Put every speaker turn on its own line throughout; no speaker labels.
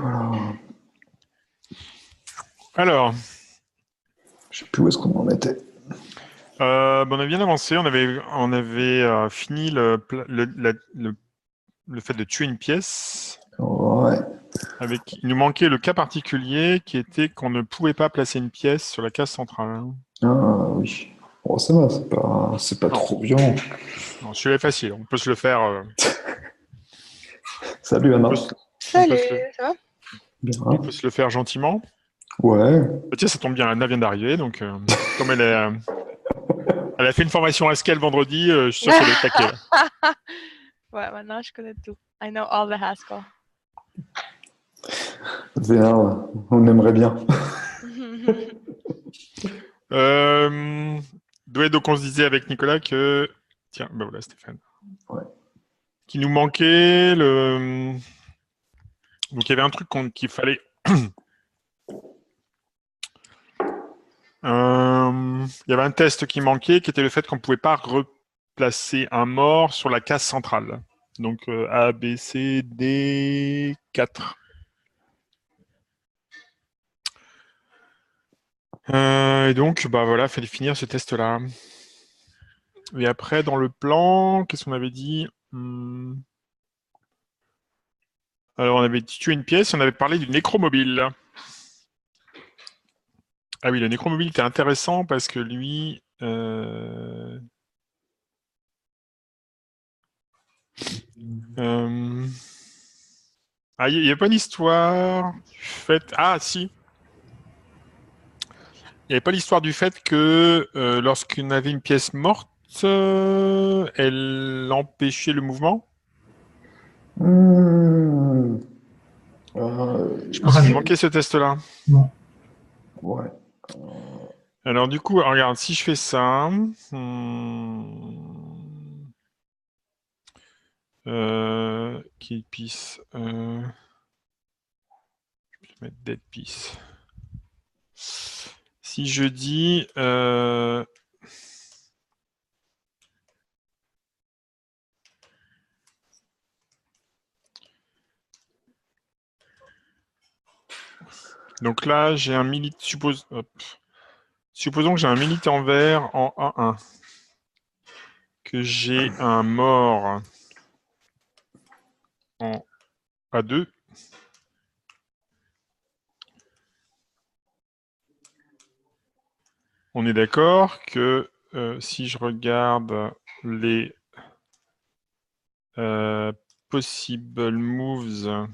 voilà.
Alors,
Je sais plus où est-ce qu'on en était.
on a bien avancé. On avait fini le fait de tuer une pièce.
Ouais.
Il nous manquait le cas particulier qui était qu'on ne pouvait pas placer une pièce sur la case centrale.
Ah oui. Bon, ça va, c'est pas
Non.
trop violent.
Non, celui-là est facile. On peut se le faire.
Salut
On
Anna.
peut se, on peut
Salut,
se le,
ça va?
on
Bien.
peut se le faire gentiment.
Ouais.
Bah, tiens, ça tombe bien. Anna vient d'arriver, donc comme elle a fait une formation à Haskell vendredi, je suis sûr qu'elle est au taquet là.
Ouais, maintenant je connais tout. I know all the Haskell.
Vénard, on aimerait bien.
Donc on se disait avec Nicolas que tiens, bah voilà Stéphane.
Ouais.
Qu'il nous manquait le. Donc il y avait un truc qu'il fallait. Il y avait un test qui manquait, qui était le fait qu'on ne pouvait pas replacer un mort sur la case centrale. Donc A, B, C, D, 4. Et donc, bah voilà, il fallait finir ce test-là. Et après, dans le plan, qu'est-ce qu'on avait dit? Alors, on avait tué une pièce, on avait parlé du nécromobile. Ah oui, le nécromobile était intéressant parce que lui... Ah, il n'y a pas une histoire du fait... Ah, si. Il n'y avait pas l'histoire du fait que lorsqu'on avait une pièce morte, elle empêchait le mouvement. Je pense qu'il manquait ce test-là.
Non.
Ouais.
Alors du coup, regarde, si je fais ça... Kill piece... Je vais mettre dead piece. Si je dis... Donc là, j'ai un militant... Supposons que j'ai un militant vert en A1. Que j'ai un mort en A2. On est d'accord que si je regarde les possible moves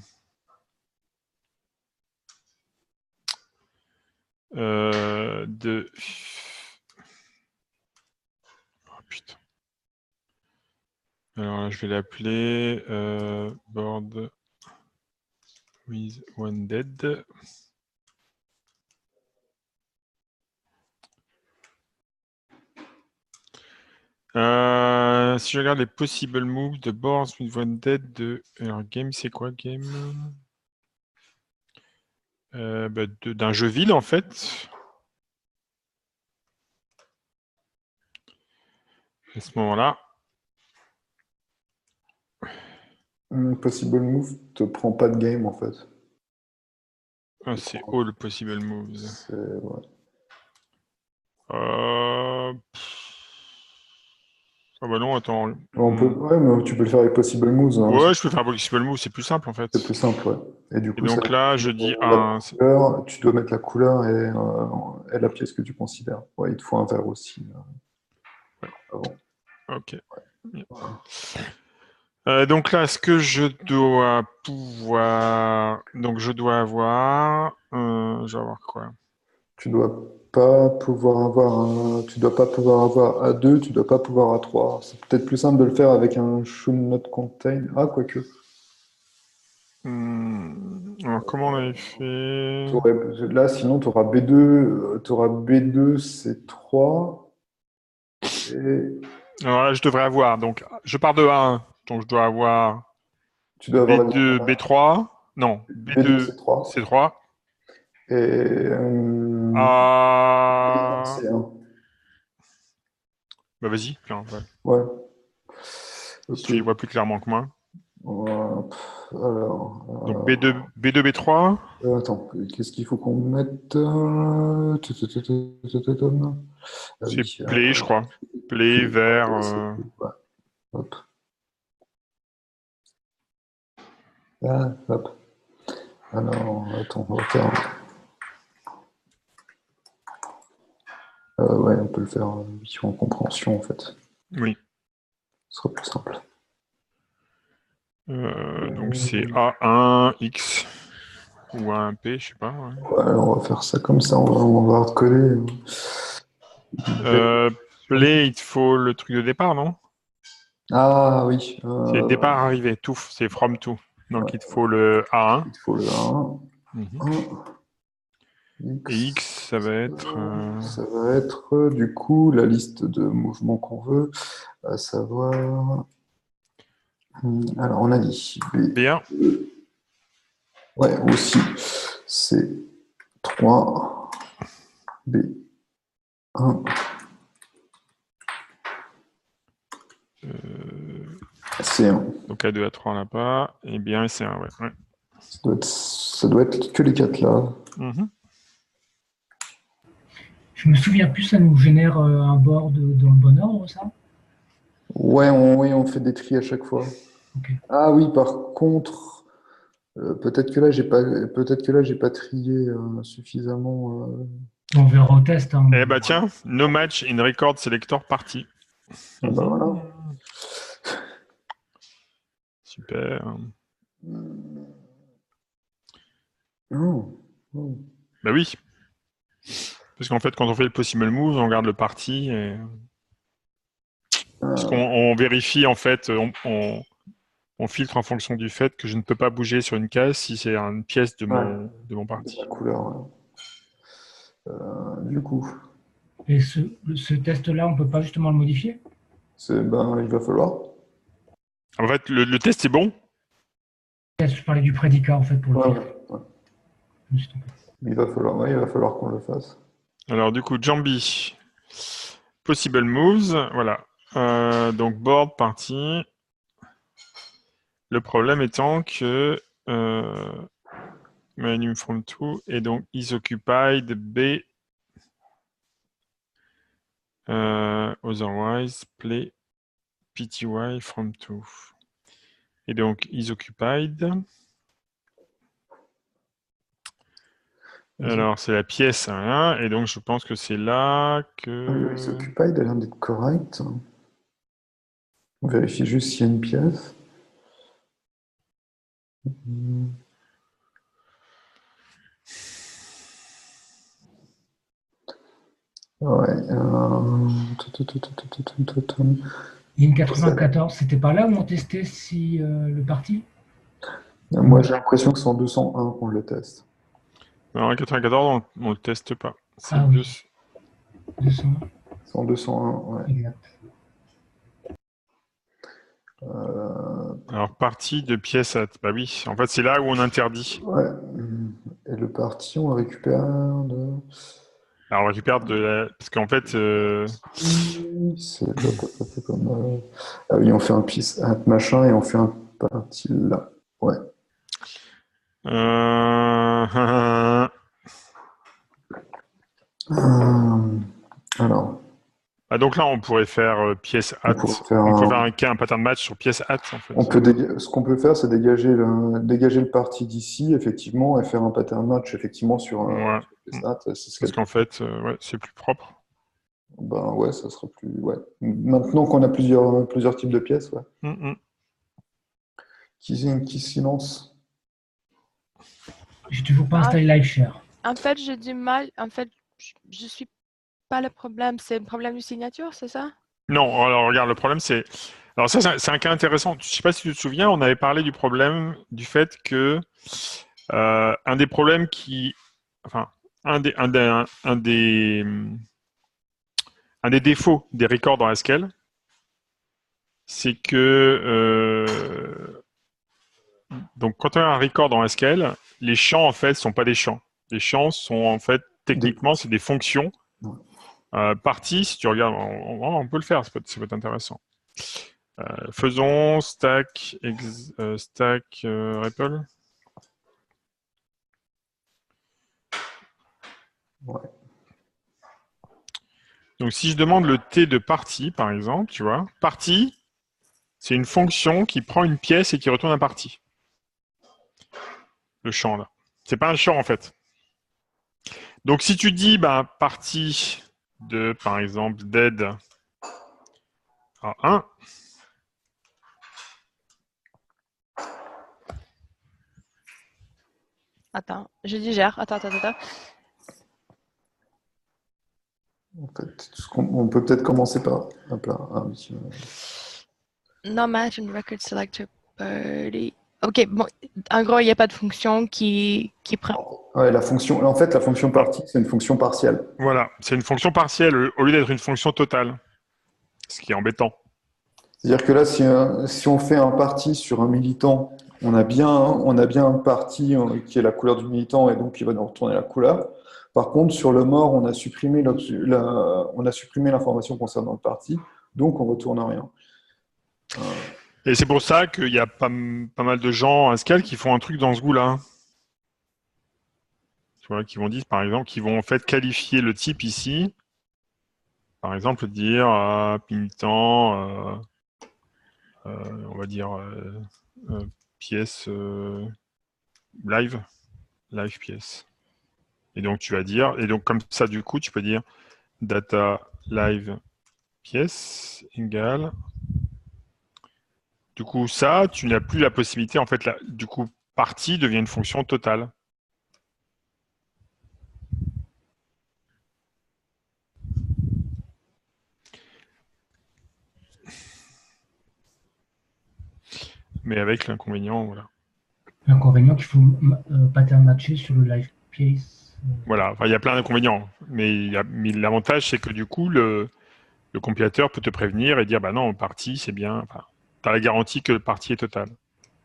de... Oh putain. Alors là, je vais l'appeler board with one dead. Si je regarde les possible moves de boards with one dead de... Alors game, c'est quoi game? D'un jeu vide en fait. À ce moment-là.
Possible move te prend pas de game en fait.
Ah, c'est all possible moves.
Ouais.
Ah bah non, attends.
Ouais, mais tu peux le faire avec possible moves. Hein.
Ouais, je peux faire possible move, c'est plus simple en fait.
C'est plus simple, ouais. Et du coup,
donc là, je dis
tu dois mettre la couleur et la pièce que tu considères. Ouais, il te faut un vert aussi.
Ouais.
Avant.
Ok.
Voilà.
Donc là, est-ce que je dois pouvoir... Donc je dois avoir... je vais avoir quoi?
Tu dois pas pouvoir avoir tu dois pas pouvoir avoir A2, tu dois pas pouvoir A3. C'est peut-être plus simple de le faire avec un should not contain. Ah, quoique.
Alors comment on avait fait?
Là, sinon, tu auras B2, C3. Et
Alors là, je devrais avoir... Donc, je pars de A1. Donc je dois avoir
tu dois avoir
B2, B3. Non,
B2,
B2,
C3.
C3.
Et
Ah...
C1.
Bah vas-y, tiens, ouais.
Ouais.
Si
Ok.
tu y vois plus clairement que moi.
Alors,
Donc B2, B2, B3.
attends, qu'est-ce qu'il faut qu'on mette? Ah
C'est
oui,
play, je crois. Play, vert.
ouais, hop. Ah, hop. Alors, attends, on va faire. Ouais, on peut le faire en compréhension en fait.
Oui.
Ce sera plus simple.
Donc c'est A1, X ou A1P, je sais pas. Ouais.
Ouais, on va faire ça comme ça, on va recoller.
Play, il te faut le truc de départ, non?
Ah oui.
C'est départ, arrivée, tout, c'est from to. Donc
Ouais.
il te faut le A1.
Il te faut le 1.
Mhm.
1.
Et X, ça va être.
Ça va être du coup la liste de mouvements qu'on veut, à savoir. Alors on a dit B.
B1.
Ouais, aussi. C'est 3. B1. C1.
Donc A2, A3, on n'a pas. Et B1 et C1, ouais. Ouais.
Ça doit être que les 4 là.
Mhm.
Je me souviens plus, ça nous génère un board dans le bon ordre, ça?
Ouais, on fait des tris à chaque fois.
Ok.
Ah oui, par contre, peut-être que là, j'ai pas trié suffisamment.
On verra au test. Hein.
Eh bah tiens, no match in record selector party.
Ah bah voilà.
Super.
Oh, oh.
Bah oui. Parce qu'en fait, quand on fait le possible move, on regarde le parti et... Parce qu'on vérifie, en fait, on filtre en fonction du fait que je ne peux pas bouger sur une case si c'est une pièce de mon parti.
La couleur. Ouais. Du coup,
Et ce test-là, on ne peut pas justement le modifier?
il va falloir.
En fait, le test est bon.
Je parlais du prédicat, en fait, pour le
Ouais,
faire.
ouais.
Je me suis trompé.
Il va falloir qu'on le fasse.
Alors du coup, Jambi, possible moves, voilà. Donc board, partie. Le problème étant que menu from to et donc is occupied B. Otherwise, play PTY from to. Et donc is occupied. Alors c'est la pièce, rien. Et donc je pense que c'est là que.
Is occupied a l'air d'être correct. On vérifie juste s'il y a une pièce. Ouais.
In 94, c'était pas là où on testait si le parti?
Moi, j'ai l'impression que c'est en 201 qu'on le teste.
Alors en 94, on le teste pas. C'est
Ah oui. 200.
C'est en 201, ouais.
Exact.
Alors partie de pièce à... Bah oui, en fait c'est là où on interdit.
Ouais. Et le parti, on récupère de...
Alors on récupère de la... Parce qu'en fait...
C'est comme... Ah oui, on fait un piece at machin et on fait un parti là. Ouais. Alors...
Ah, donc là, on pourrait faire pièce at.
On pourrait faire
un pattern match sur pièce at, en fait.
Ce qu'on peut faire, c'est dégager le parti d'ici, effectivement, et faire un pattern match, effectivement, sur pièce at.
Parce qu'en fait, ouais, c'est plus propre.
Ben ouais, ça sera plus... Ouais. Maintenant qu'on a plusieurs types de pièces, ouais. Qui s'y lance?
J'ai toujours pas installé Live Share.
En fait, j'ai du mal. En fait, je suis pas le problème. C'est le problème de signature, c'est ça?
Non, alors regarde, le problème, c'est... Alors ça, c'est un cas intéressant. Je sais pas si tu te souviens, on avait parlé du problème du fait que un des problèmes qui... Enfin, un des défauts des records dans SQL, c'est que... donc, quand on a un record dans SQL, les champs, en fait, sont pas des champs. Les champs sont, en fait, techniquement, c'est des fonctions. Partie, si tu regardes, on peut le faire, ça peut être intéressant. Faisons stack, REPL.
Ouais.
Donc, si je demande le T de partie, par exemple, tu vois, partie, c'est une fonction qui prend une pièce et qui retourne un partie. Le champ, là. C'est pas un champ, en fait. Donc, si tu dis, partie de, par exemple, dead à 1,
Attends, je digère. Attends.
En fait, on peut peut-être commencer par. Hop là. Ah, oui.
No match and record selector party. Ok, bon, en gros, il n'y a pas de fonction qui prend.
Ouais, la fonction. En fait, la fonction partie, c'est une fonction partielle.
voilà, c'est une fonction partielle au lieu d'être une fonction totale. Ce qui est embêtant.
C'est-à-dire que là, si on fait un parti sur un militant, on a bien un parti qui est la couleur du militant et donc il va nous retourner la couleur. Par contre, sur le mort, on a supprimé l'information concernant le parti, donc on retourne rien.
Et c'est pour ça qu'il y a pas mal de gens à Scala qui font un truc dans ce goût-là. Tu vois, qui vont dire, par exemple, qu'ils vont en fait qualifier le type ici. Par exemple, dire militant, on va dire pièce live pièce. Et donc tu vas dire, et donc comme ça du coup tu peux dire data live pièce égale. Du coup ça, tu n'as plus la possibilité en fait du coup partie devient une fonction totale. Mais avec l'inconvénient, voilà.
L'inconvénient qu'il faut pattern matcher sur le live piece.
Voilà, enfin, il y a plein d'inconvénients, mais l'avantage c'est que du coup le compilateur peut te prévenir et dire bah non, partie c'est bien. Enfin, tu as la garantie que le partie est total.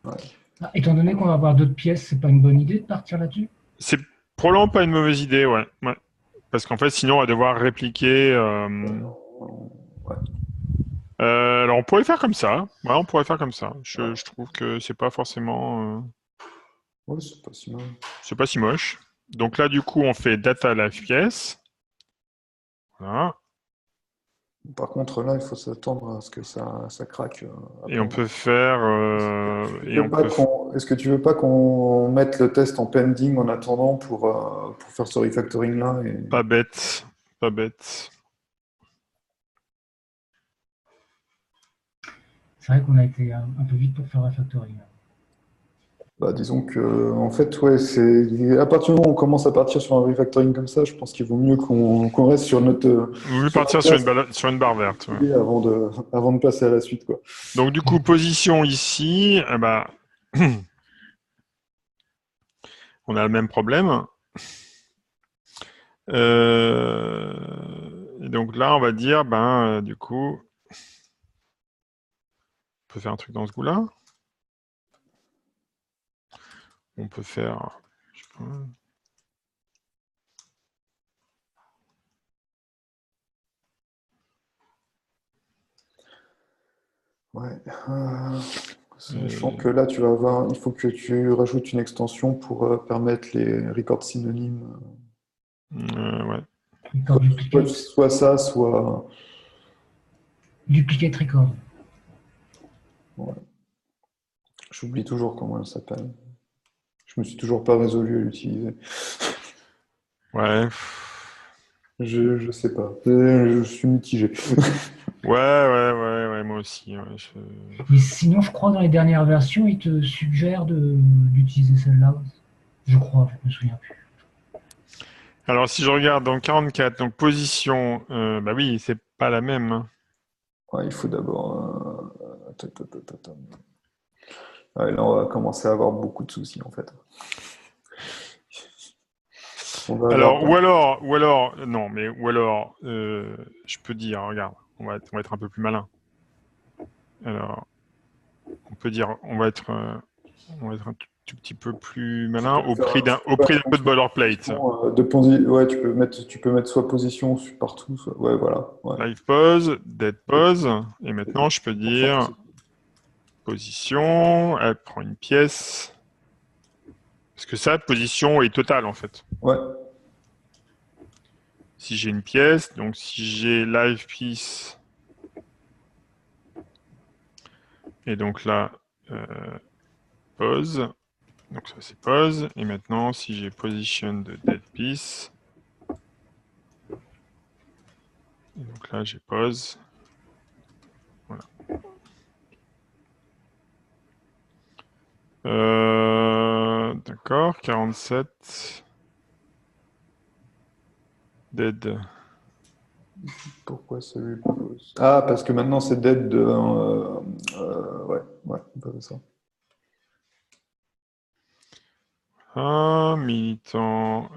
Ouais.
Ah, étant donné qu'on va avoir d'autres pièces, c'est pas une bonne idée de partir là-dessus?
C'est probablement pas une mauvaise idée, ouais. Parce qu'en fait, sinon, on va devoir répliquer.
Ouais.
Alors, on pourrait le faire comme ça. Ouais, on pourrait faire comme ça. Je trouve que c'est pas forcément.
Ouais, c'est pas si mal.
C'est pas si moche. Donc là, du coup, on fait data live pièce. Voilà.
Par contre, là, il faut s'attendre à ce que ça craque.
Et on peut faire.
Est-ce que tu veux pas qu'on mette le test en pending en attendant pour faire ce refactoring-là
Pas bête. Pas bête.
C'est vrai qu'on a été un peu vite pour faire un factoring.
Bah, disons que, en fait, ouais, c'est à partir du moment où on commence à partir sur un refactoring comme ça, je pense qu'il vaut mieux qu'on reste sur notre.
Vous voulez partir sur une barre verte. Ouais.
Avant de passer à la suite, quoi.
Donc, du coup, position ici. On a le même problème. Et donc là, on va dire, du coup, on peut faire un truc dans ce goût-là. On peut faire. Je sais pas.
Ouais. Sachant que là, il faut que tu rajoutes une extension pour permettre les records synonymes.
Ouais.
Record duplicate.
Soit ça, soit.
Duplicate record.
Ouais. J'oublie toujours comment elle s'appelle. Je me suis toujours pas résolu à l'utiliser.
Ouais.
Je sais pas. Je suis mitigé.
Ouais, moi aussi. Ouais,
Mais sinon, je crois dans les dernières versions, il te suggère d'utiliser celle-là. Je crois, je me souviens plus.
Alors, si je regarde dans 44, donc position, bah oui, c'est pas la même. Hein.
Ouais, il faut d'abord. Ouais, là, on va commencer à avoir beaucoup de soucis, en fait.
Alors, je peux dire, regarde, on va être un peu plus malin. Alors, on peut dire, on va être un tout petit peu plus malin
Tu peux
au
faire-
prix
tu
d'un
peux faire
peu de boilerplate.
Ouais, tu peux mettre soit position partout, ouais, voilà. Ouais.
Live pause, dead pause. Et maintenant, je peux
Pour ça,
dire position, elle prend une pièce. Parce que ça, position est totale en fait.
ouais.
Si j'ai une pièce, donc si j'ai live piece, et donc là, pause. Donc ça c'est pause. Et maintenant, si j'ai position de dead piece, et donc là j'ai pause. Voilà. D'accord, 47. Dead.
Pourquoi ça lui pose? Ah, parce que maintenant c'est dead de. Ouais, ouais, on peut faire ça.
Ah, militant.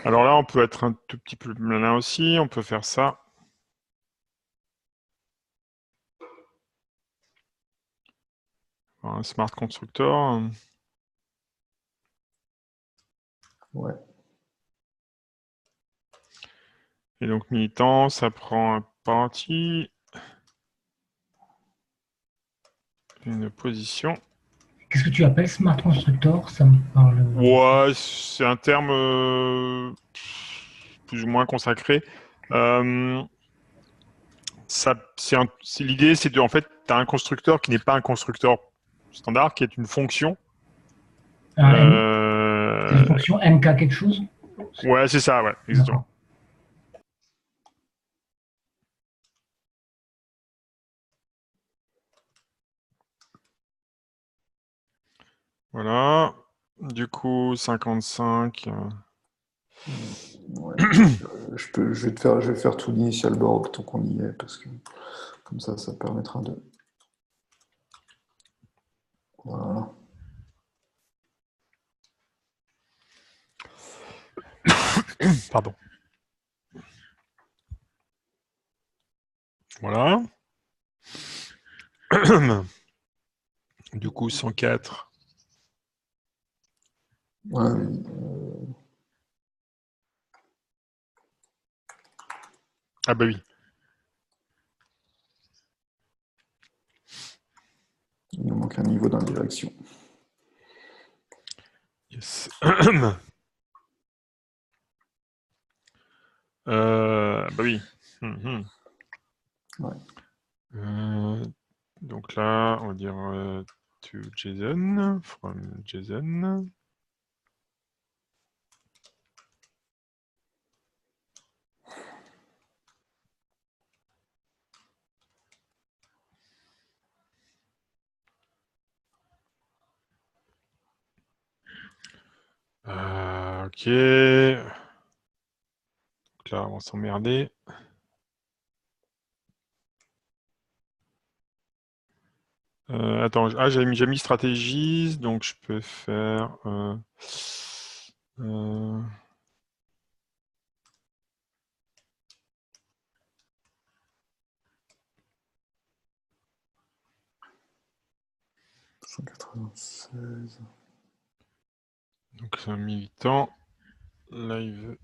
Alors là, on peut être un tout petit peu malin aussi. On peut faire ça. Un smart constructor.
Ouais.
Et donc militant, ça prend un parti, une position.
Qu'est-ce que tu appelles Smart Constructor? Ça me parle.
Ouais, c'est un terme plus ou moins consacré. L'idée, c'est de, en fait, tu as un constructeur qui n'est pas un constructeur standard, qui est une fonction.
C'est une fonction MK quelque chose?
Ouais, c'est ça, ouais, exactement. Voilà. Du coup, 55.
Ouais. Je vais faire tout l'initial board tant qu'on y est, parce que comme ça permettra de. Voilà.
Pardon. Voilà. Du coup, 104.
Ouais,
Ah bah oui.
il nous manque un niveau d'indirection.
Yes. Bah oui.
Ouais.
Donc là, on va dire to JSON, from JSON. Ok. Donc là, on va s'emmerder. Attends, j'ai mis stratégies, donc je peux faire. Euh,
196.
donc c'est un militant. Live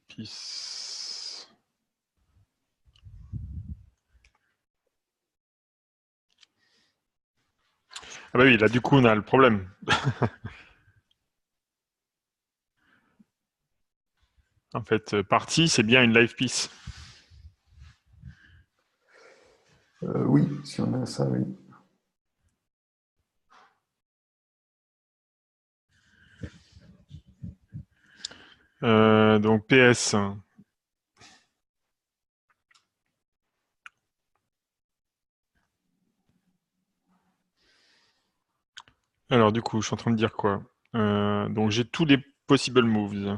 piece. Ah bah oui, là du coup on a le problème. En fait, partie, c'est bien une live piece.
Oui, si on a ça, oui.
Donc PS. Alors du coup, je suis en train de dire quoi? Donc j'ai tous les possible moves.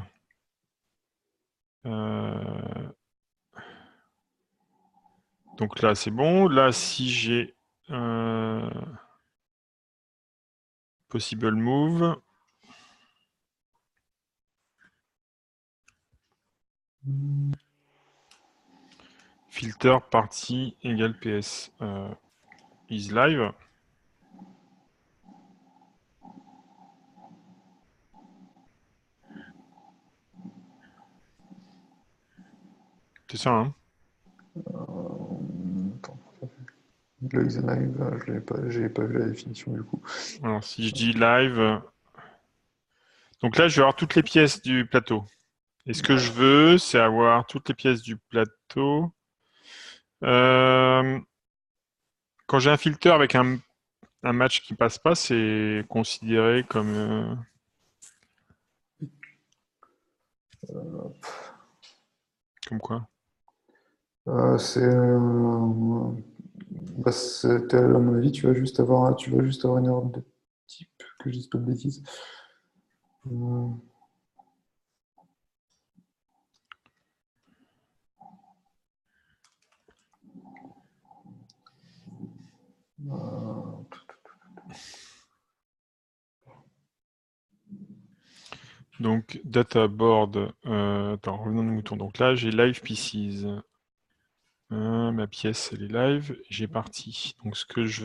Donc là, c'est bon. Là, si j'ai possible move, Filter partie égale PS. Is live. C'est ça, hein?
Attends. Là, is live, j'ai pas vu la définition du coup.
Alors, si je dis live... Donc là, je vais avoir toutes les pièces du plateau. Et ce que je veux, c'est avoir toutes les pièces du plateau. Quand j'ai un filter avec un match qui passe pas, c'est considéré comme... Comme quoi?
C'est, à mon avis, tu vas juste avoir une erreur de type, que je dise pas de bêtises.
Donc, data board. Attends, revenons aux moutons. Donc là, j'ai live pieces. Ma pièce, elle est live. J'ai parti. Donc, ce que je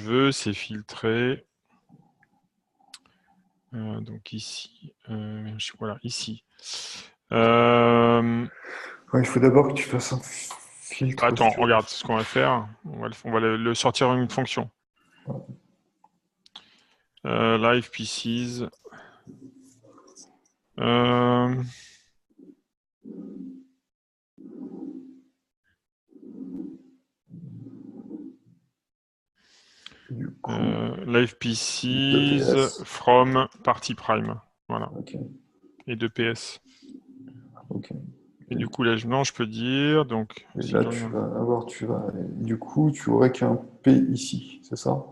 veux, c'est filtrer. Donc ici, voilà, ici.
Ouais, il faut d'abord que tu fasses un filtre.
Attends, regarde ce qu'on va faire. On va le sortir en une fonction. Live pieces.
Du coup,
Live pieces
PS.
from party prime. Voilà.
Ok.
Et de PS.
Ok.
Et du coup, là, non, je peux dire. Donc,
Et
si
là,
je regarde-
du coup, tu aurais qu'un P ici, c'est ça?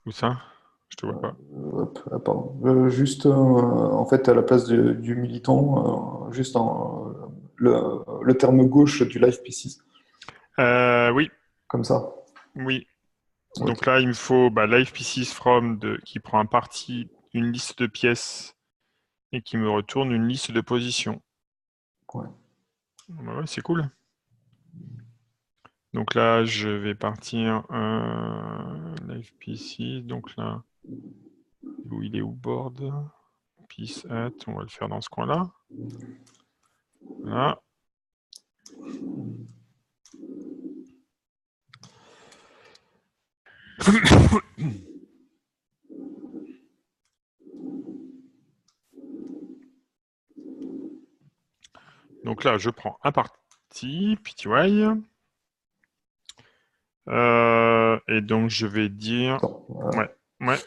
Où ça? Je te vois pas.
Hop, ah, pardon. Juste, en fait, à la place du militant, le terme gauche du live PCs,
Oui,
comme ça.
oui.
Ok.
Donc là, il me faut live pieces from qui prend un parti, une liste de pièces et qui me retourne une liste de positions.
Ouais.
Ouais, c'est cool. Donc là, je vais partir live pieces. Donc là, où il est où board? Piece at, on va le faire dans ce coin-là. Voilà. Donc là, je prends un parti, PTY. Et donc, je vais dire...
Attends, voilà.
Ouais.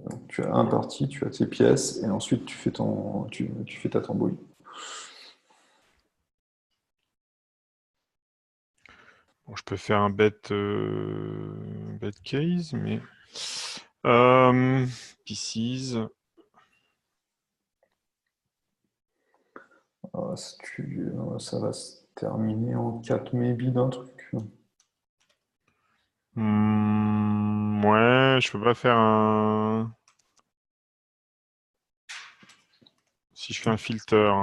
Donc, tu as un parti, tu as tes pièces, et ensuite tu fais ta tambouille.
Bon, je peux faire un bet case, mais... Pieces.
Ça va se terminer en 4 maybe d'un truc.
Ouais, je peux pas faire un... Si je fais un filter.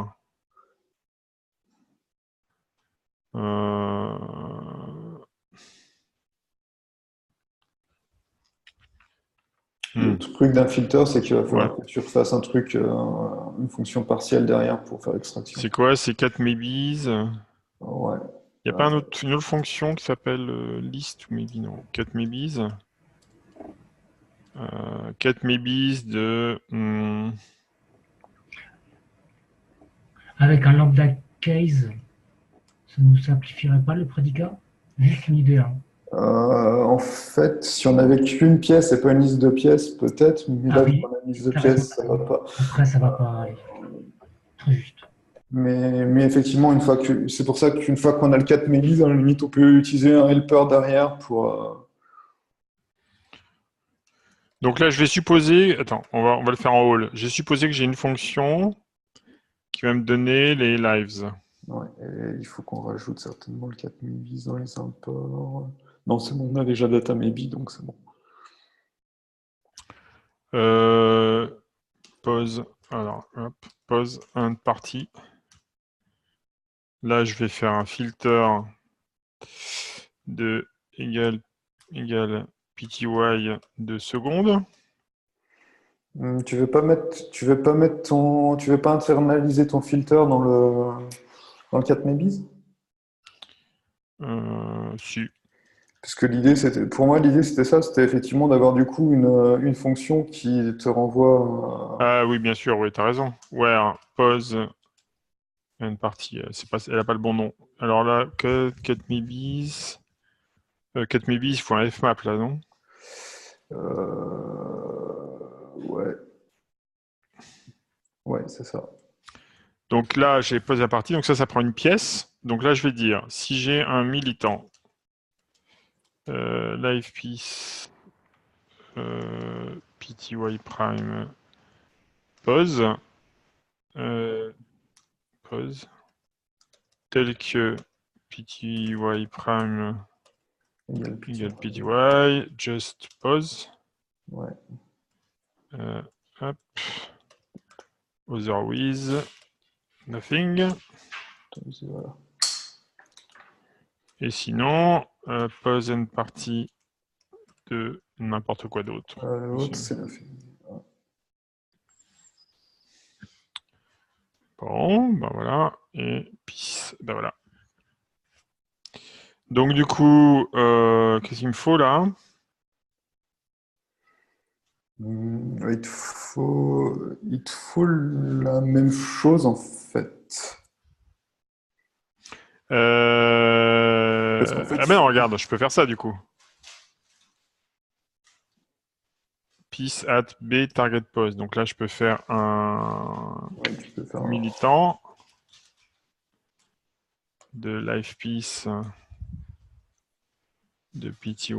Le truc d'un filter, c'est qu'il va falloir
Ouais.
que tu refasses un truc, une fonction partielle derrière pour faire l'extraction.
C'est quoi? C'est 4 maybes.
Ouais.
Il n'y a pas une autre fonction qui s'appelle list ou maybe? Non. 4 maybes. 4 maybes de...
Avec un lambda case, ça ne nous simplifierait pas le prédicat? Juste une idée. Hein.
En fait, si on n'avait qu'une pièce et pas une liste de pièces, peut-être, mais
Ah
là,
oui,
dans la liste de
t'as raison.
pièces, ça va pas.
Après, ça va pas aller. Très juste.
Mais effectivement, c'est pour ça qu'une fois qu'on a le 4 mélis, à la limite, on peut utiliser un helper derrière pour.
Donc là, je vais supposer... Attends, on va le faire en haul. J'ai supposé que j'ai une fonction qui va me donner les lives.
Ouais, et il faut qu'on rajoute certainement le 4000 bis dans les imports. Non, c'est bon, on a déjà data maybe, donc c'est bon.
Pause. Alors, hop, pause un partie. Là, je vais faire un filter de égal pty de secondes.
Tu veux pas internaliser ton filter dans le 4000 bis?
Si.
Parce que pour moi, l'idée c'était ça, c'était effectivement d'avoir du coup une fonction qui te renvoie.
Ah oui, bien sûr, oui, t'as raison. Ouais, pause une partie. Elle n'a pas le bon nom. Alors là, 4000 bis. 4000 bis, il faut un fmap là, non?
Ouais. Ouais, c'est ça.
Donc là, j'ai pause la partie. Donc ça prend une pièce. Donc là, je vais dire, si j'ai un militant, live piece, pty prime, pause, pause, tel que pty prime
Égal
égale
pty.
pty, just pause.
Ouais.
Hop. Other with nothing.
Voilà.
Et sinon, pause and party de n'importe quoi d'autre.
L'autre, c'est la fin.
Bon, ben voilà. Et peace, ben voilà. Donc du coup, qu'est-ce qu'il me faut là?
Il te faut la même chose en fait. Parce qu'en fait,
Ah ben non, regarde, je peux faire ça du coup. Peace at B target pose. Donc là, je peux faire un
ouais, tu peux faire
militant de live piece de pty.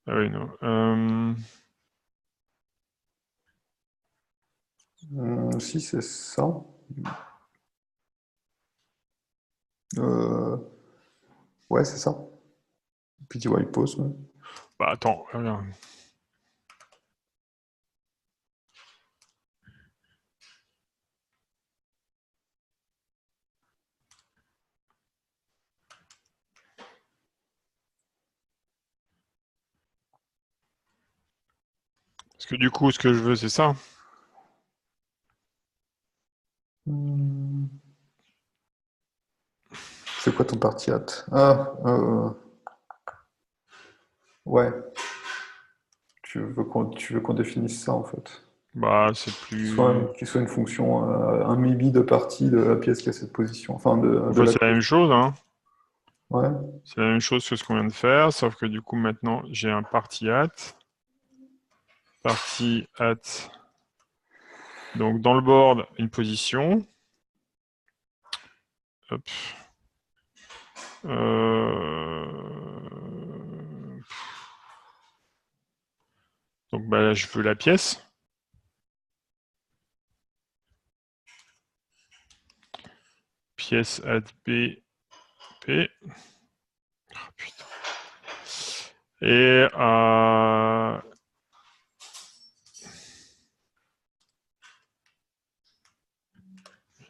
Ah oui, non.
Si, c'est ça. Ouais, c'est ça. Pty pose. Ouais.
Bah attends, regarde. Parce que du coup, ce que je veux, c'est ça.
C'est quoi ton party hat? Ouais. Tu veux qu'on définisse ça en fait.
Bah, c'est plus.
Qu'il soit une fonction, un maybe de partie de la pièce qui a cette position. Enfin, de
Enfin,
la.
c'est la même chose, hein.
Ouais.
C'est la même chose que ce qu'on vient de faire, sauf que du coup, maintenant, j'ai un party at. Party at. Donc, dans le board, une position. Hop. Donc, bah, là, je veux la pièce. Pièce at B, P. Oh, putain. Et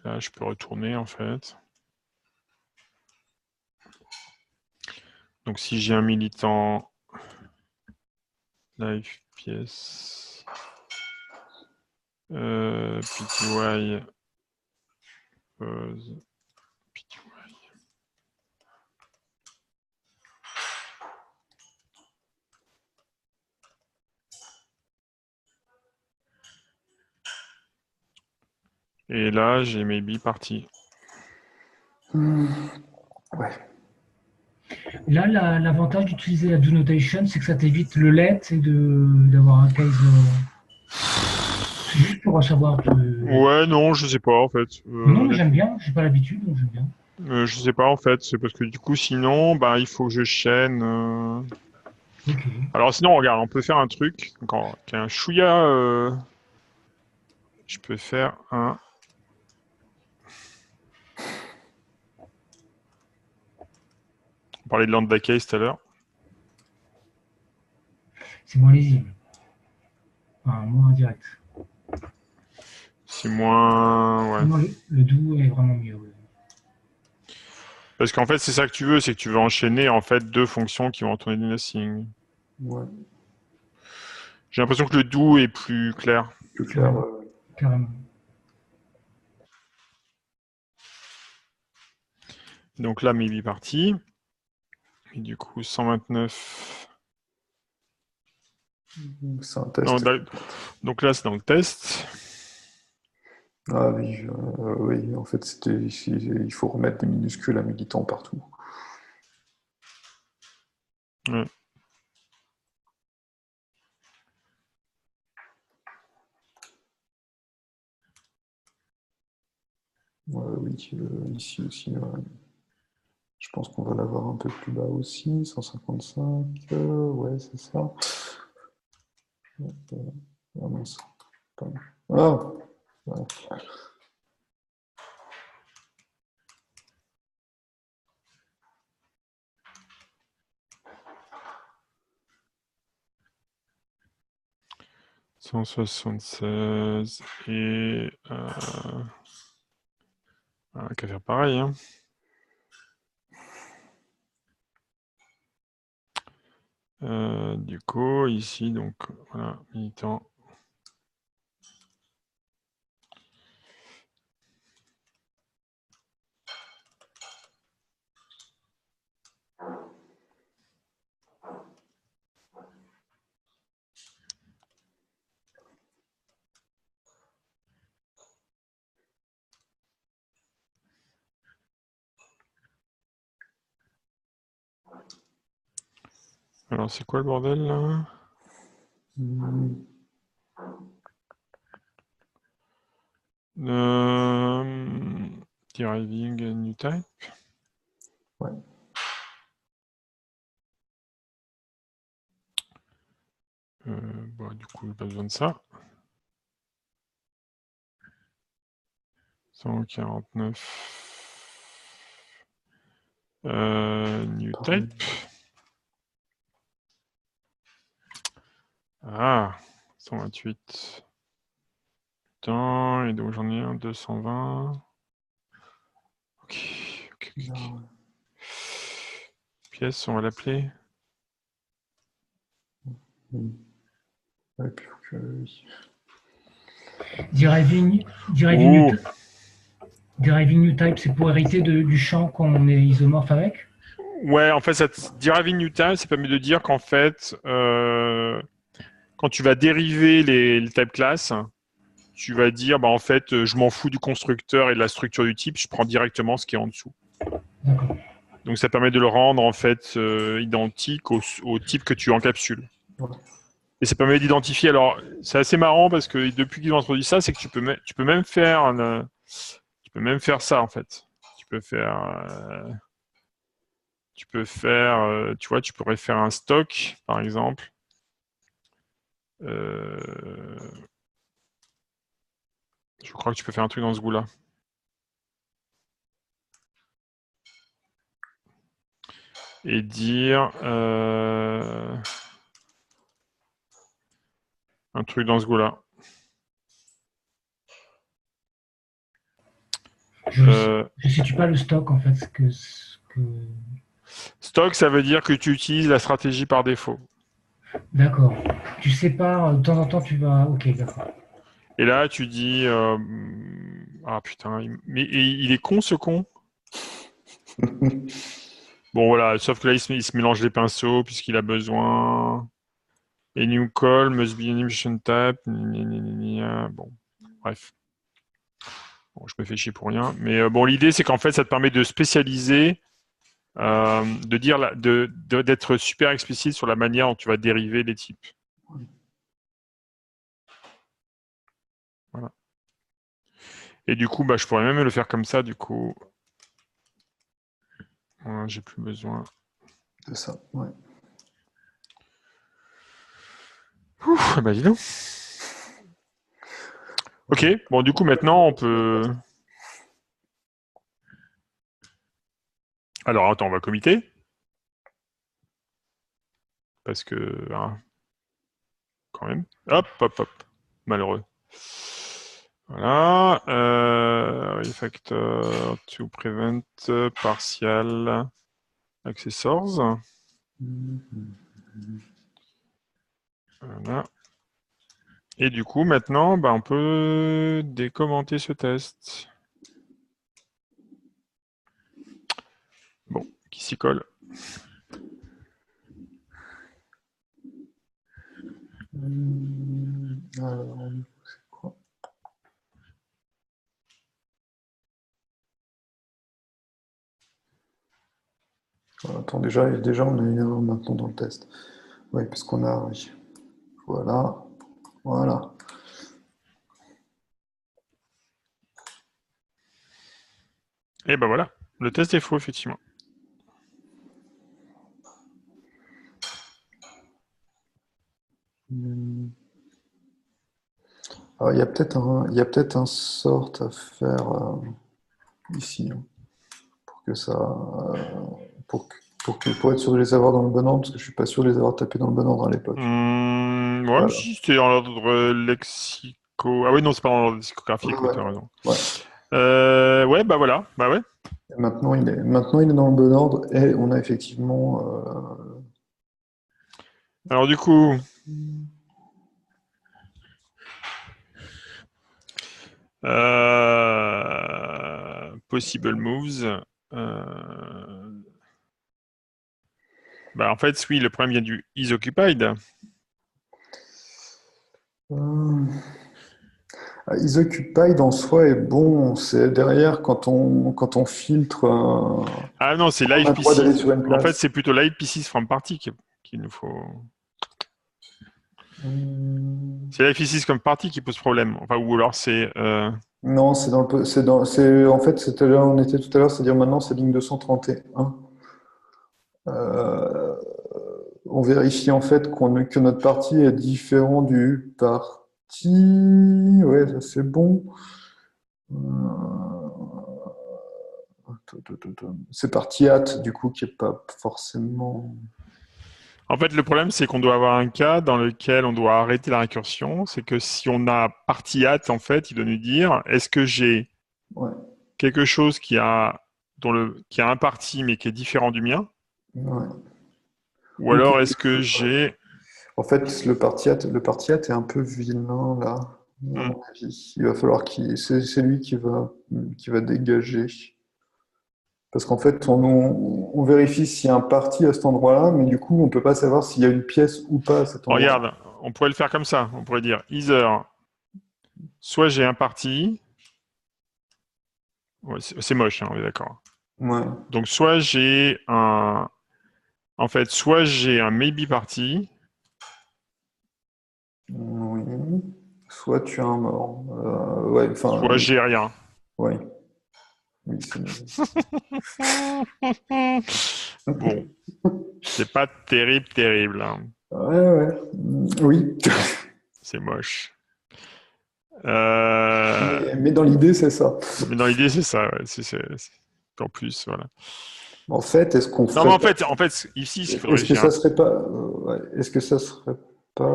là, je peux retourner en fait. Donc, si j'ai un militant live pièce pty pose pty. Et là, j'ai mes billes parties.
Ouais.
Là, l'avantage d'utiliser la do notation, c'est que ça t'évite le let et d'avoir un case. C'est juste pour savoir.
Ouais, non, je sais pas en fait.
Non, mais j'aime bien, j'ai pas l'habitude, donc j'aime bien.
Je sais pas en fait, c'est parce que du coup, sinon, bah, il faut que je chaîne.
Ok.
Alors sinon, regarde, on peut faire un truc qui est un chouïa je peux faire un... On parlait de lambda case tout à l'heure.
C'est moins lisible. Enfin, moins direct.
C'est moins... Ouais.
Non, le doux est vraiment mieux. Ouais.
Parce qu'en fait, c'est ça que tu veux, c'est que tu veux enchaîner en fait deux fonctions qui vont tourner du nothing.
Ouais,
J'ai l'impression que le do est plus clair.
plus clair.
Carrément.
Donc là, maybe parti. Et du coup, 129.
C'est un test.
Non, donc là, c'est dans le test.
Ah oui, oui, en fait, il faut remettre des minuscules à militant partout.
Ouais.
Oui, ici aussi. Je pense qu'on va l'avoir un peu plus bas aussi, 155. Ouais, c'est ça. Ah mince. Ah, ouais. «
176 et... qu'à faire pareil, hein. Du coup, ici, donc, voilà, militant. Alors, c'est quoi le bordel, là? Deriving a new type.
Ouais.
Bon, du coup, pas besoin de ça. 149. New type. Ah, 128. Putain, et donc j'en ai un 220. Ok. Pièce, on va l'appeler.
Ouais, puis faut que, oui.
Deriving new type, c'est pour hériter du champ qu'on est isomorphe avec?
Ouais, en fait, deriving new type, ça permet de dire qu'en fait, quand tu vas dériver les type classes, tu vas dire, bah, en fait, je m'en fous du constructeur et de la structure du type, je prends directement ce qui est en dessous.
D'accord.
Donc ça permet de le rendre en fait identique au type que tu encapsules.
Ouais.
Et ça permet d'identifier. Alors c'est assez marrant parce que depuis qu'ils ont introduit ça, c'est que tu peux même faire ça en fait. Tu vois, tu pourrais faire un stock par exemple. Je crois que tu peux faire un truc dans ce goût-là. Et dire un truc dans ce goût-là.
Je ne situe pas le stock en fait.
Stock, ça veut dire que tu utilises la stratégie par défaut.
D'accord. Tu sépares, de temps en temps tu vas... Ok, d'accord.
Et là, tu dis... Ah putain, mais il est con ce con. Bon voilà, sauf que là, il se mélange les pinceaux puisqu'il a besoin... Et new call must be an emission type. Bon, bref. Bon, je me fais chier pour rien. Mais bon, l'idée, c'est qu'en fait, ça te permet de spécialiser, de dire, d'être super explicite sur la manière dont tu vas dériver les types. Voilà. Et du coup, bah, je pourrais même le faire comme ça, du coup. Voilà, j'ai plus besoin.
C'est ça, ouais.
Ouf, bah dis donc. Ok, bon, du coup, maintenant, on peut... Alors, attends, on va commiter. Parce que... hein, quand même. Hop, hop, hop. Malheureux. Voilà. Refactor to prevent partial accessors. Voilà. Et du coup, maintenant, on peut décommenter ce test. Bon, qui s'y colle.
Alors, c'est quoi? Attends, déjà, on a une erreur maintenant dans le test. Oui, parce qu'on a... oui. Voilà. Voilà.
Et ben voilà, le test est faux, effectivement.
Alors, il y a peut-être un sort à faire ici, hein, pour que ça... pour, pour être sûr de les avoir dans le bon ordre, parce que je suis pas sûr de les avoir tapés dans le bon ordre à l'époque.
Ouais,
Voilà.
si c'était dans l'ordre lexico... Ah oui, non, c'est pas dans l'ordre lexicographique,
Ouais,
t'as raison.
ouais.
Ouais, bah voilà, bah ouais.
Et maintenant, il est dans le bon ordre et on a effectivement...
Alors du coup... Possible moves. En fait, oui, le problème vient du is occupied.
Is occupied en soi est bon. C'est derrière quand on filtre.
Ah non, c'est
On
live
a le droit d'aller
pieces.
sur une
En fait,
place.
c'est plutôt live pieces from party qu'il nous faut. C'est live pieces comme party qui pose problème. Enfin, ou alors c'est.
Non, en fait, c'était là où on était tout à l'heure, c'est-à-dire maintenant, c'est ligne 231. Euh, on vérifie en fait que notre parti est différent du parti. Ouais, ça c'est bon. C'est parti hâte, du coup, qui est pas forcément.
En fait, le problème, c'est qu'on doit avoir un cas dans lequel on doit arrêter la récursion. C'est que si on a partie hâte, en fait, il doit nous dire est-ce que j'ai
Ouais,
quelque chose qui a un parti mais qui est différent du mien,
ouais.
ou
Ou
alors
quelque
est-ce que
chose.
j'ai
En fait, le parti hâte est un peu vilain là, à mon avis. Il va falloir c'est lui qui va dégager. Parce qu'en fait, on vérifie s'il y a un parti à cet endroit-là, mais du coup, on peut pas savoir s'il y a une pièce ou pas à cet endroit-là.
regarde, on pourrait le faire comme ça. On pourrait dire either, soit j'ai un parti, ouais, c'est moche, hein, on est d'accord.
Ouais.
Donc soit j'ai soit j'ai un maybe party,
Oui. Soit tu as un mort. Ouais, enfin,
soit j'ai rien.
ouais. Oui, c'est
Bon, c'est pas terrible, terrible, hein.
Ouais, ouais. Oui.
C'est moche.
Mais dans l'idée, c'est ça.
Mais dans l'idée, c'est ça. Ouais. En plus, voilà.
En fait, est-ce qu'on
Non, mais
ferait pas.
en fait, ici, il faudrait
Est-ce que
j'ai
ça
un.
serait pas. Ouais, est-ce que ça serait pas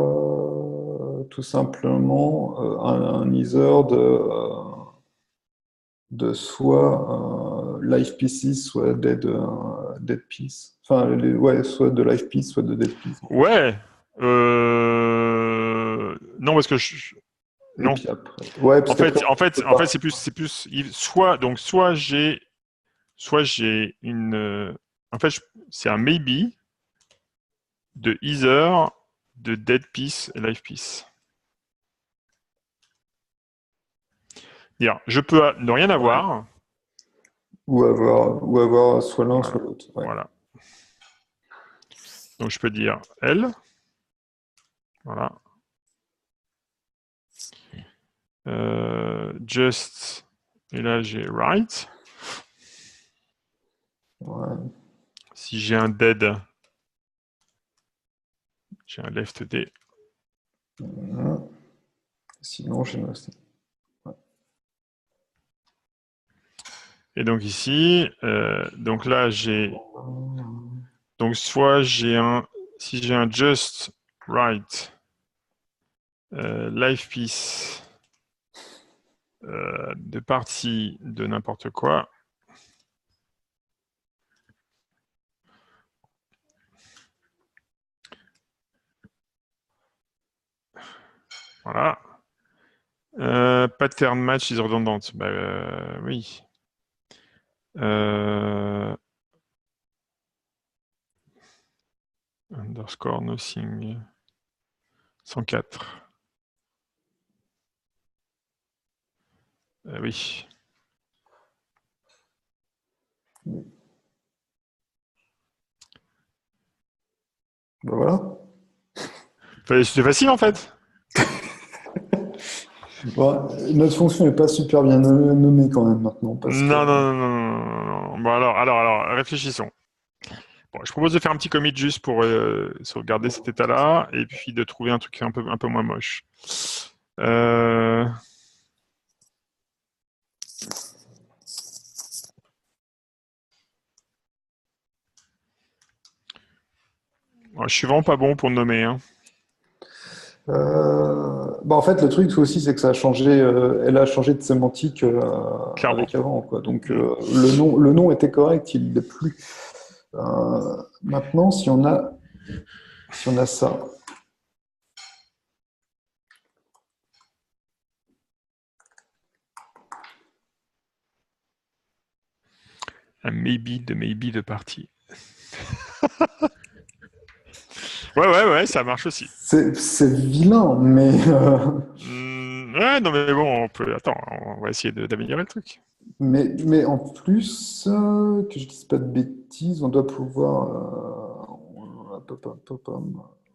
tout simplement un Ether de soit Live Pieces, soit Dead Piece. Enfin, ouais, soit de Live Piece, soit de Dead Piece.
Ouais. Non, parce que
Et
non.
puis après. Ouais, parce qu'après, on peut
En fait,
pas.
c'est plus soit j'ai une. En fait, c'est un maybe de either de dead piece et live piece. Dire, je peux ne rien avoir.
Ou avoir soit l'un,
Voilà.
soit l'autre. Ouais.
Voilà. Donc je peux dire L. Voilà. Just. Et là j'ai right.
Ouais.
Si j'ai un dead, j'ai un left D.
Sinon, j'ai noté.
Et donc ici, donc là j'ai, donc soit j'ai un, si j'ai un just right live piece de partie de n'importe quoi. Voilà. Pattern match is redondante. Bah, oui. Underscore nothing 104. Oui.
Ben voilà.
C'était facile en fait.
Bon, notre fonction n'est pas super bien nommée quand même maintenant. Parce que...
Non, non, non, non, non, non. Bon, alors, réfléchissons. Bon, je propose de faire un petit commit juste pour sauvegarder cet état-là, et puis de trouver un truc un peu moins moche. Bon, je suis vraiment pas bon pour nommer. Hein.
Bah en fait, le truc aussi, c'est que ça a changé, elle a changé de sémantique
Clairement.
avec avant, quoi. Donc le nom était correct, il l'est plus. Maintenant, si on a ça,
Un maybe de partie. ouais, ça marche aussi.
c'est vilain, mais
Ouais, non mais bon, on va essayer d'améliorer le truc.
mais en plus, que je dise pas de bêtises, on doit pouvoir.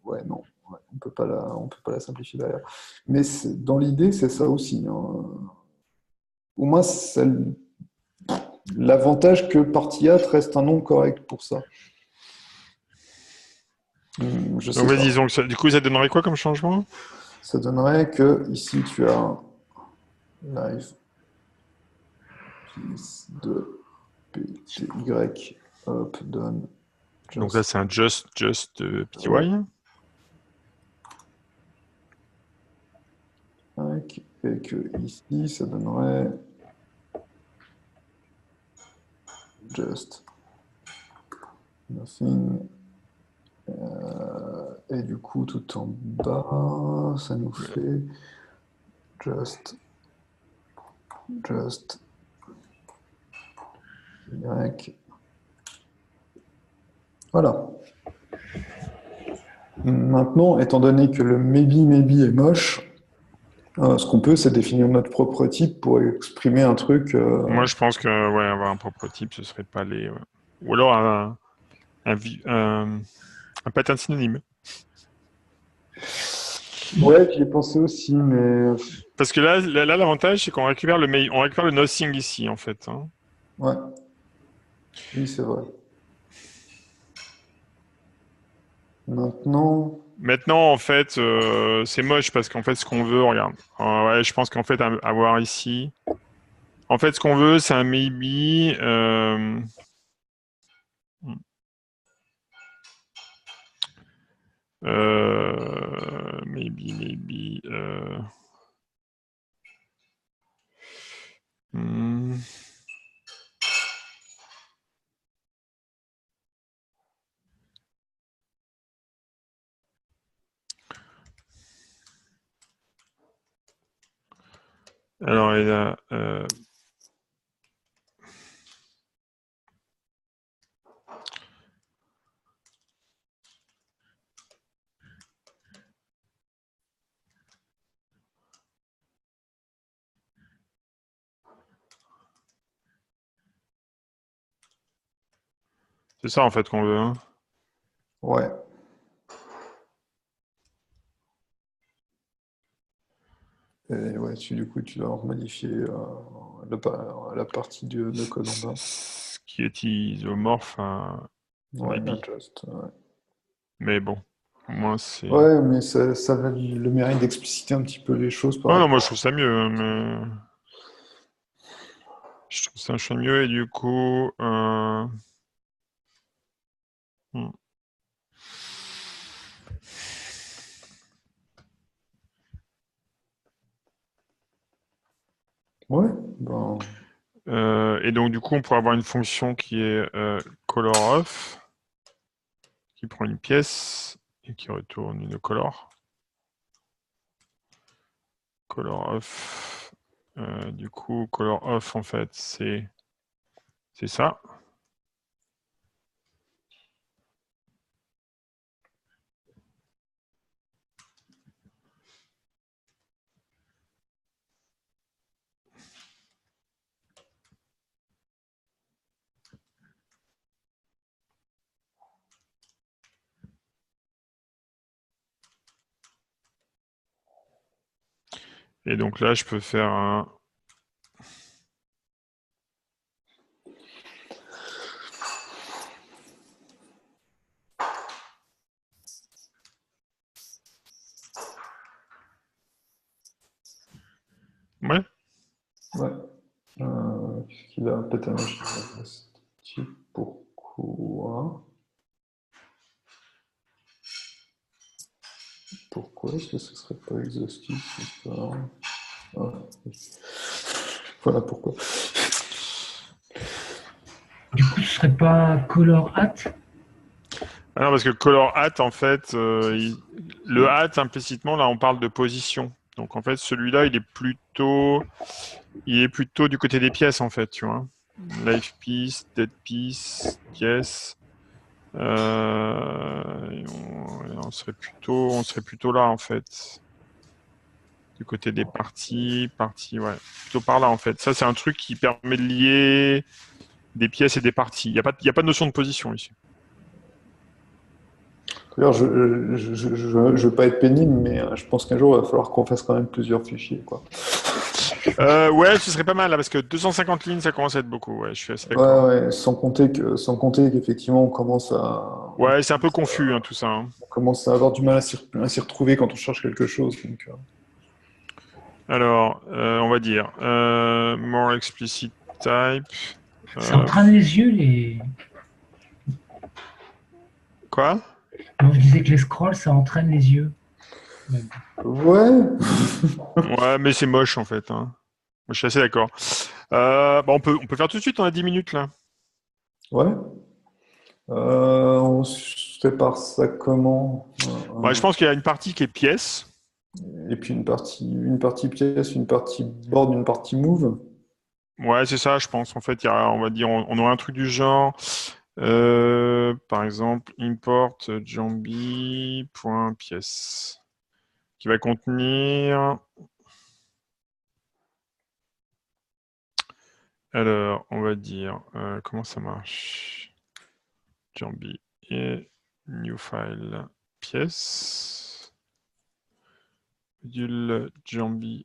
Ouais, non, ouais, on peut pas la simplifier derrière. Mais dans l'idée, c'est ça aussi, hein. Au moins, l'avantage que Partiat reste un nom correct pour ça. Je sais
Donc
pas.
vas-y, donc, du coup, ça donnerait quoi comme changement?
Ça donnerait que ici tu as un live piece de pty up done.
Donc là, c'est un just pty.
Et que ici, ça donnerait just nothing. Et du coup, tout en bas, ça nous fait just y. Voilà. Maintenant, étant donné que le maybe est moche, ce qu'on peut, c'est définir notre propre type pour exprimer un truc.
Moi, je pense que avoir un propre type, ce serait pas les. Ou alors un pattern synonyme.
Ouais, j'y ai pensé aussi, mais
Parce que là, l'avantage, c'est qu'on récupère on récupère le nothing ici, en fait. Hein.
ouais. Oui, c'est vrai.
Maintenant, en fait, c'est moche parce qu'en fait, ce qu'on veut, regarde. Ouais, je pense qu'en fait, avoir ici. En fait, ce qu'on veut, c'est un maybe. Maybe. Alors, il y a. C'est ça, en fait, qu'on veut. Hein.
Ouais. Et ouais, du coup, tu dois modifier la partie de code en bas.
Ce qui est isomorphe à
Ouais,
maybe.
ouais.
Mais bon, moi, c'est.
Ouais, mais ça a le mérite d'expliciter un petit peu les choses par
Non,
rapport.
moi, je trouve ça mieux, mais. Je trouve ça un mieux et du coup...
Ouais, ben,
et donc du coup, on pourrait avoir une fonction qui est color_of, qui prend une pièce et qui retourne une color. Color_of. Du coup, color_of, en fait, c'est ça. Et donc là, je peux faire un... Ouais.
ouais. Qu'est-ce qu'il a? Peut-être un type, pourquoi? Pourquoi est-ce que ce serait pas exhaustif? Ah, oui. Voilà pourquoi.
Du coup, ce serait pas color at?
Ah non, parce que color_at, en fait, le at, implicitement, là, on parle de position. Donc, en fait, celui-là, il est plutôt du côté des pièces, en fait, tu vois. Live piece, dead piece, pièce. On serait plutôt là, en fait. Du côté des parties, ouais. Plutôt par là, en fait. Ça, c'est un truc qui permet de lier des pièces et des parties. Il n'y a pas de notion de position ici.
D'ailleurs, je veux pas être pénible, mais je pense qu'un jour, il va falloir qu'on fasse quand même plusieurs fichiers, quoi.
Ouais, ce serait pas mal, là, parce que 250 lignes, ça commence à être beaucoup. Ouais, je suis assez
Ouais,
d'accord.
ouais, sans compter qu'effectivement,
Ouais, c'est un peu confus, hein, tout ça. Hein.
on commence à avoir du mal à s'y retrouver quand on cherche quelque chose. Donc,
Alors, on va dire more explicit type.
Ça entraîne les yeux, les.
Quoi?
Non, je disais que les scrolls, ça entraîne les yeux.
ouais,
Ouais, mais c'est moche, en fait. Hein. Moi, je suis assez d'accord. On peut faire tout de suite, on a 10 minutes, là.
ouais. On sépare ça comment?
Ouais, je pense qu'il y a une partie qui est pièce.
Et puis une partie pièce, une partie board, une partie move.
Ouais, c'est ça, je pense. En fait, on va dire, on aura un truc du genre, par exemple, import jambi.pièce, qui va contenir. Alors, on va dire, comment ça marche? Jambi et new file pièce. Module Jambi.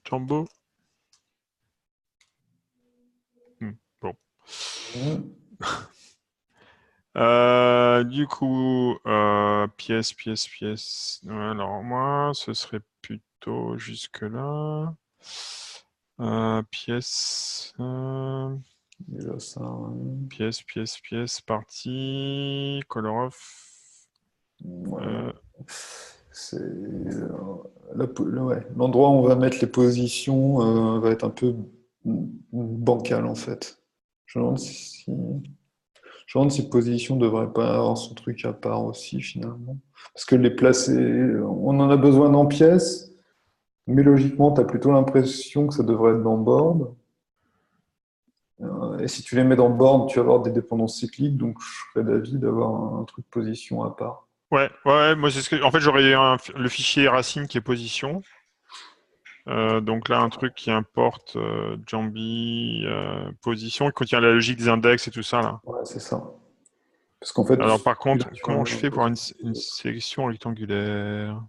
Jambo. Bon. Du coup, pièce. Alors, moi, ce serait plutôt jusque-là. Pièce.
Déjà ça.
Pièce, partie, color_of.
Ouais. C'est ouais. L'endroit où on va mettre les positions va être un peu bancal en fait. Je me demande si, je me demande si position devrait pas avoir son truc à part aussi finalement. Parce que les placer, on en a besoin dans pièces, mais logiquement, tu as plutôt l'impression que ça devrait être dans board. Et si tu les mets dans board, tu vas avoir des dépendances cycliques, donc je serais d'avis d'avoir un truc position à part.
Ouais, moi c'est ce que. En fait, j'aurais le fichier racine qui est position. Donc là, un truc qui importe Jambi position, qui contient la logique des index et tout ça là.
Ouais, c'est ça. Parce qu'en fait,
Alors par contre,
là, tu
comment
vas
je
avoir
fais pour avoir une
position.
sélection rectangulaire?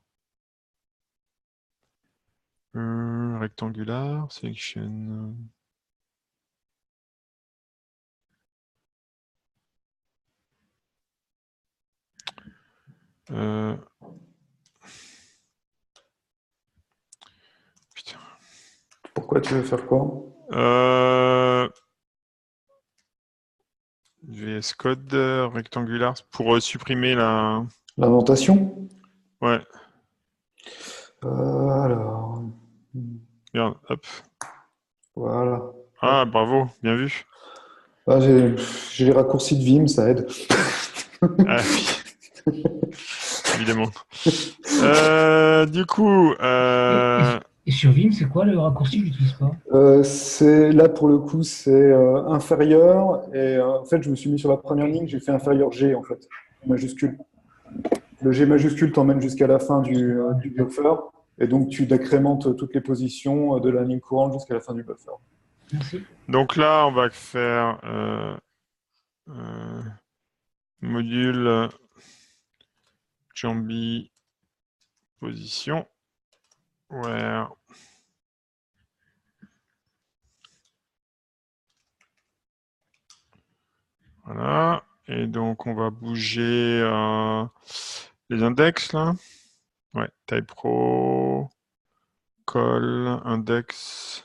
Rectangulaire, selection. Putain.
Pourquoi tu veux faire quoi?
VS Code rectangulaire pour supprimer la.
La notation?
Ouais,
Alors,
regarde, hop.
voilà.
Ah, bravo, bien vu.
Ah, j'ai les raccourcis de Vim, ça aide.
Ah oui, évidemment. Du coup,
Et sur Vim, c'est quoi le raccourci? Je l'utilise pas.
Là pour le coup, c'est inférieur. Et en fait, je me suis mis sur la première ligne, j'ai fait inférieur G en fait, majuscule. Le G majuscule t'emmène jusqu'à la fin du buffer. Et donc, tu décrémentes toutes les positions de la ligne courante jusqu'à la fin du buffer.
Merci.
donc là, on va faire euh, module Jambi position where voilà. Et donc, on va bouger les index là. Ouais, type pro, call, index.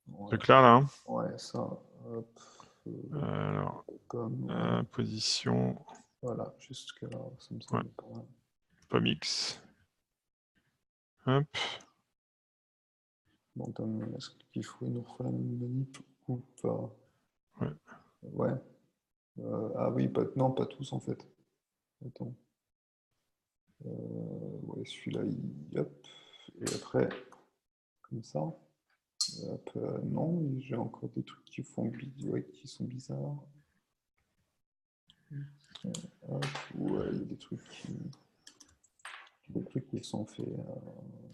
Ouais,
C'est clair là. Hein.
ouais, ça. Hop,
Alors,
comme,
position,
voilà, jusqu'à là, ça me
ouais,
semble pas mal.
pas mix. Hop.
Bon, est-ce qu'il faut nous refaire la même manip ou pas?
Ouais.
Ouais. Ah oui, non, pas tous en fait. Attends. Ouais, celui-là, hop. Et après, comme ça. Hop, non, j'ai encore des trucs ouais, qui sont bizarres. Hop, ouais, il y a des trucs qui sont faits.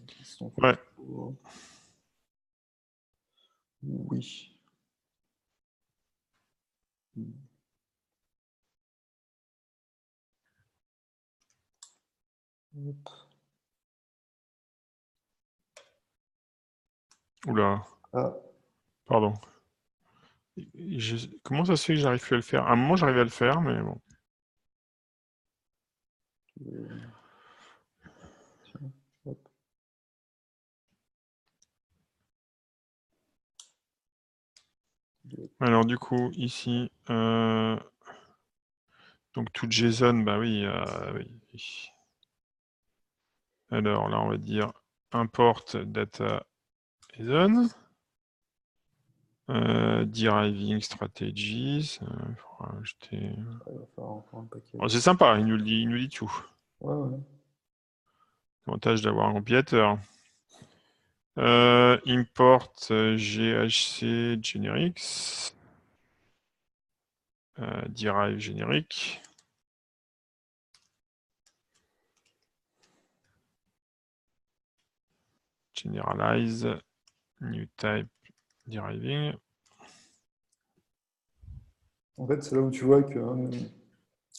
Qui sont faits
Ouais.
Oui. Hop.
Oula.
Ah,
Pardon. Comment ça se fait que j'arrive plus à le faire? À un moment, j'arrivais à le faire, mais bon.
tiens, hop.
Alors, du coup, ici, donc tout JSON, bah oui, oui. Alors là, on va dire import data JSON. Deriving strategies. Il faudra ajouter.
Il va falloir encore un paquet.
Oh, c'est sympa, il nous dit tout.
Ouais, ouais.
L'avantage d'avoir un compilateur. Import GHC generics. Derive générique. Generalize. New type deriving.
En fait, c'est là où tu vois que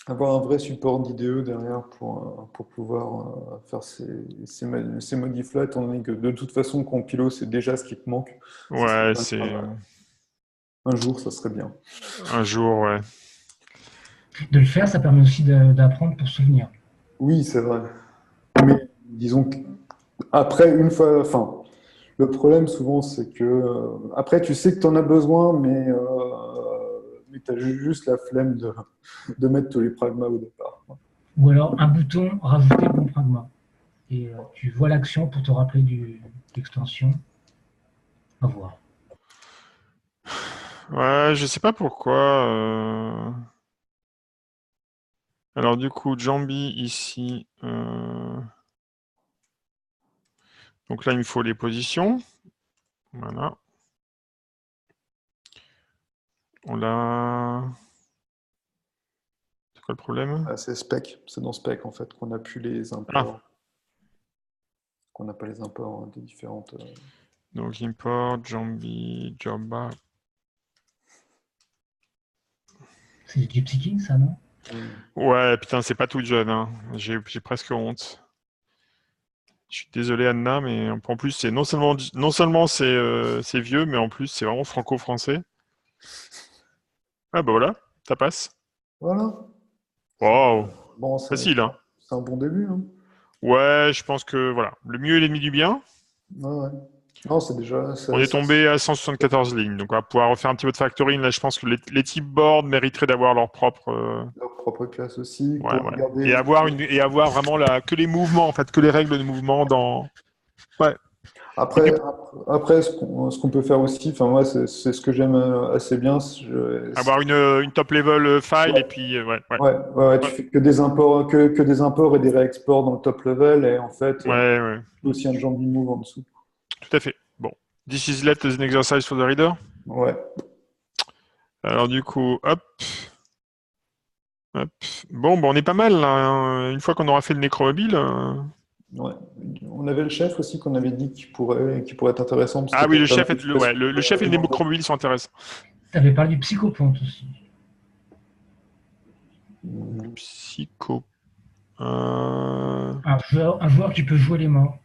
avoir un vrai support d'IDE derrière pour pouvoir faire ces modifs-là, étant donné que de toute façon, Compilo, c'est déjà ce qui te manque. Ça serait
Ouais,
pas
c'est
grave. Un jour, ça serait bien.
un jour, ouais.
De le faire, ça permet aussi d'apprendre pour se souvenir.
Oui, c'est vrai. Mais disons qu'après, une fois, enfin, le problème souvent, c'est que après, tu sais que tu en as besoin, mais tu as juste la flemme de mettre tous les pragmas au départ.
Ou alors un bouton rajouter bon pragma. Et tu vois l'action pour te rappeler l'extension. À voir.
Ouais, je sais pas pourquoi. Alors du coup, Jambi ici. Donc là, il me faut les positions. Voilà. On l'a. C'est quoi le problème?
Ah, c'est spec, c'est dans spec en fait qu'on n'a plus les
Ah,
imports, qu'on n'a pas les imports des différentes.
donc import, Jambi, Jamba.
C'est du Gypsy King, ça, non?
Ouais, putain, c'est pas tout jeune. Hein. J'ai presque honte. Je suis désolé, Anna, mais en plus, c'est non seulement c'est vieux, mais en plus, c'est vraiment franco-français. Ah bah voilà, ça passe.
Voilà.
Waouh,
Bon,
facile, hein.
c'est un bon début. Hein.
Ouais, je pense que voilà, le mieux est l'ennemi du bien.
Ouais, ouais. Non, c'est déjà.
On est tombé à 174 lignes, donc on va pouvoir refaire un petit peu de factoring. Là, je pense que les types board mériteraient d'avoir leur propre.
Leur propre classe aussi.
Ouais,
Pour
voilà.
regarder.
Et avoir vraiment que les mouvements, en fait, que les règles de mouvement dans. Ouais.
Après, ce qu'on peut faire aussi, enfin moi, c'est ce que j'aime assez bien.
Avoir une top level file
Ouais.
et puis
Tu fais que des imports, que des imports et des réexports dans le top level et en fait,
ouais,
aussi un jumping move en dessous.
tout à fait. Bon, this is left as an exercise for the reader.
Ouais.
Alors du coup, hop. Bon, on est pas mal là, hein. Une fois qu'on aura fait le nécromobile.
Ouais. On avait le chef aussi qu'on avait dit qui pourrait être intéressant. Parce
Ah
que
oui, le
t'as
chef,
pas mal de
le chef et le nécromobile sont intéressants.
Tu avais parlé du psychoponte aussi.
Psycho.
Un joueur qui peut jouer les morts.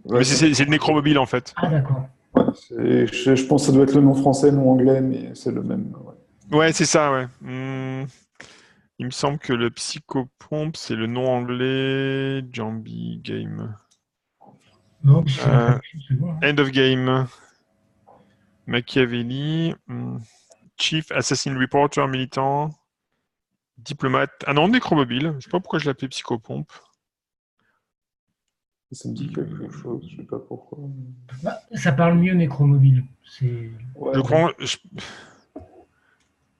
Ouais,
Mais c'est le nécromobile en fait.
Ah, d'accord.
ouais, je pense que ça doit être le nom français, le nom anglais, mais c'est le même. Ouais.
Ouais, c'est ça, ouais. Il me semble que le psychopompe, c'est le nom anglais. Jambi Game.
Non, puis c'est la traduction, c'est bon. Hein.
End of Game. Machiavelli. Chief Assassin Reporter militant. Diplomate. Ah non, nécromobile. Je sais pas pourquoi je l'appelais psychopompe.
Ça me dit quelque chose, je sais pas pourquoi.
Bah, ça parle mieux nécromobile.
Ouais.
Je crois.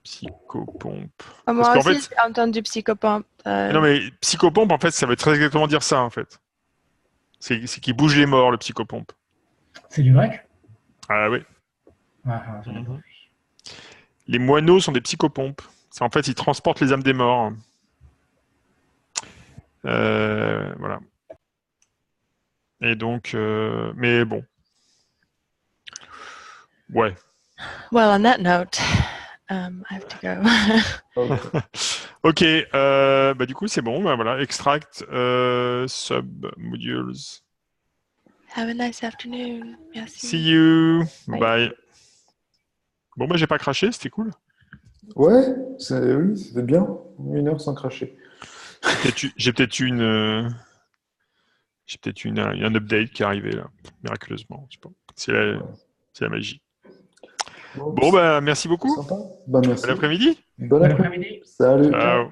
Psychopompe.
Moi
qu'en
aussi,
fait-
j'ai entendu psychopompe.
Non, mais psychopompe, en fait, ça veut très exactement dire ça, en fait. C'est qu'il bouge les morts, le psychopompe.
C'est du grec?
Ah oui.
Ah, ça
Mhm. Les moineaux sont des psychopompes. En fait, ils transportent les âmes des morts. Voilà. Et donc, mais bon. Ouais.
Well, on that note, I have to go.
Ok.
Ok. Du coup, c'est bon. Voilà. Extract sub-modules.
Have a nice afternoon. Merci.
See you.
Bye.
Bye. Bon, j'ai pas craché. C'était cool.
Ouais, oui, c'était bien. 1 heure sans cracher.
J'ai peut-être eu un update qui est arrivé là, miraculeusement. Je sais pas. C'est la magie.
Bon,
Bon, merci beaucoup.
sympa. Merci.
Bon après-midi.
Bon après-midi. Salut.
Ciao.